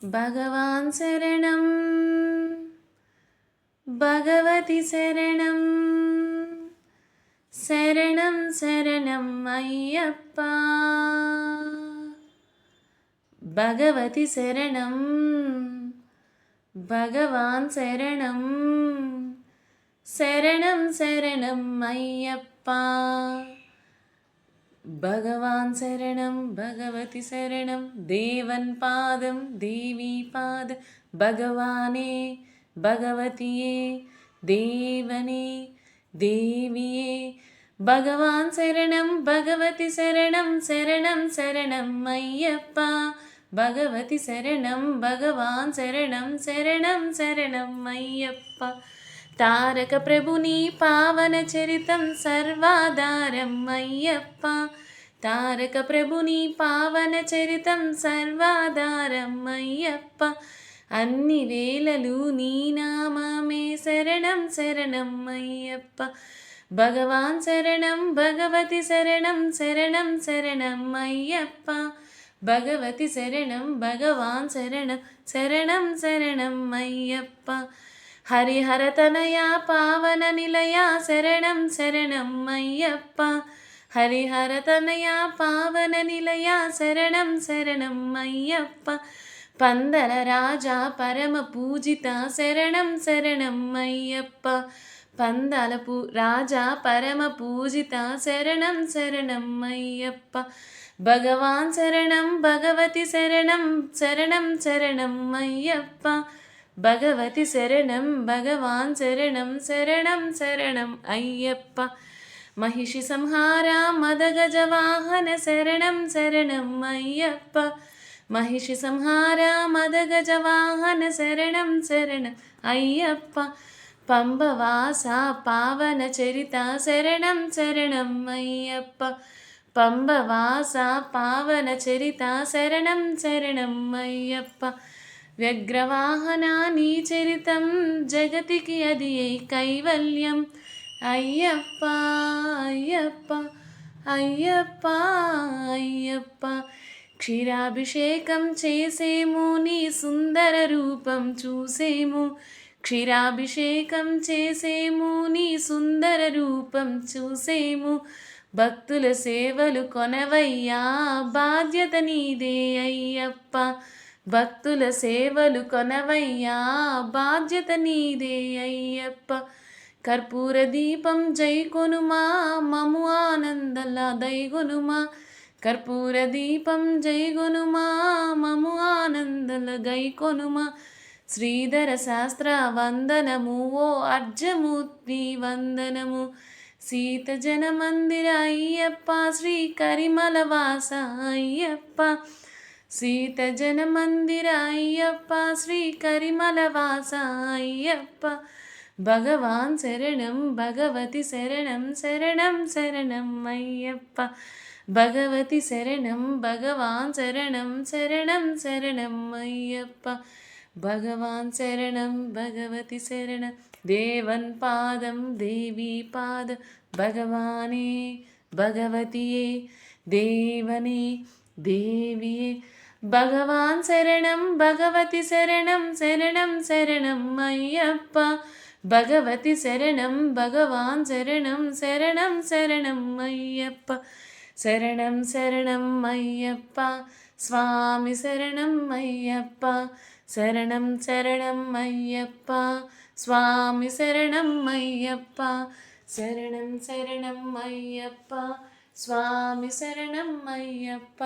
భగవాన్ శరణం భగవతి శరణం శరణం శరణం అయ్యప్ప భగవతి శరణం భగవాన్ శరణం శరణం శరణం అయ్యప్ప భగవాన్ శరణం భగవతి శరణం దేవన్ పాదం దేవీ పాద భగవానే భగవతియే దేవనే దేవియే భగవాన్ శరణం భగవతి శరణం శరణం శరణం అయ్యప్ప భగవతి శరణం భగవాన్ శరణం శరణం శరణం అయ్యప్ప తారక ప్రభుని పావన చరితం సర్వాధారం అయ్యప్ప తారక ప్రభుని పావన చరితం సర్వాధారం అయ్యప్ప అన్ని వేళలు నీ నామమే శరణం శరణం అయ్యప్ప భగవాన్ శరణం భగవతి శరణం శరణం శరణం అయ్యప్ప భగవతి శరణం భగవాన్ శరణం శరణం శరణం అయ్యప్ప హరిహర తనయ పావన నిలయ శరణం శరణం అయ్యప్ప హరిహర తనయ పావన నిలయ శరణం శరణం అయ్యప్ప పందల రాజా పరమ పూజిత శరణం శరణం అయ్యప్ప పందల రాజా పరమ పూజిత శరణం శరణం అయ్యప్ప భగవాన్ శరణం భగవతి శరణం శరణం శరణం అయ్యప్ప భగవతి శరణం భగవాన్ శరణం శరణం శరణం అయ్యప్ప మహిషి సంహార మదగజ వాహన శరణం శరణం అయ్యప్ప మహిషి సంహార మదగజ వాహన శరణం శరణం అయ్యప్ప పంబవాస పావన చరిత శరణం శరణం అయ్యప్ప పంబవాస పావన చరిత శరణం శరణం అయ్యప్ప వ్యగ్రవాహన నీ చరితం జగతికి అది కైవల్యం అయ్యప్ప అయ్యప్ప అయ్యప్ప అయ్యప్ప క్షీరాభిషేకం చేసేము నీ సుందర రూపం చూసేము క్షీరాభిషేకం చేసేము నీ సుందర రూపం చూసేము భక్తుల సేవలు కొనవయ్యా బాధ్యత నీదే అయ్యప్ప భక్తుల సేవలు కొనవయ్యా బాధ్యత నీదే అయ్యప్ప కర్పూర దీపం జై కొనుమా మము ఆనందల దైగొనుమా కర్పూర దీపం జై గొనుమా మము ఆనందల గై కొనుమా శ్రీధర శాస్త్ర వందనము ఓ అర్జమూర్తి వందనము సీత జన మందిర అయ్యప్ప శ్రీ కరిమల వాస అయ్యప్ప సీత జన మందిర అయ్యప్ప శ్రీ కరిమల వాస అయ్యప్ప భగవాన్ శరణం భగవతి శరణం శరణం శరణం అయ్యప్ప భగవతి శరణం భగవాన్ శరణం శరణం శరణం అయ్యప్ప భగవాన్ శరణం భగవతి శరణం దేవన్ పాదం దేవీ పాద భగవానే భగవతియే దేవనే దేవియే భగవాన్ శరణం భగవతి శరణం శరణం శరణం అయ్యప్ప భగవతి శరణం భగవాన్ శరణం శరణం శరణం అయ్యప్ప శరణం శరణం అయ్యప్ప స్వామి శరణం అయ్యప్ప శరణం శరణం అయ్యప్ప స్వామి శరణం అయ్యప్ప శరణం శరణం అయ్యప్ప స్వామి శరణం అయ్యప్ప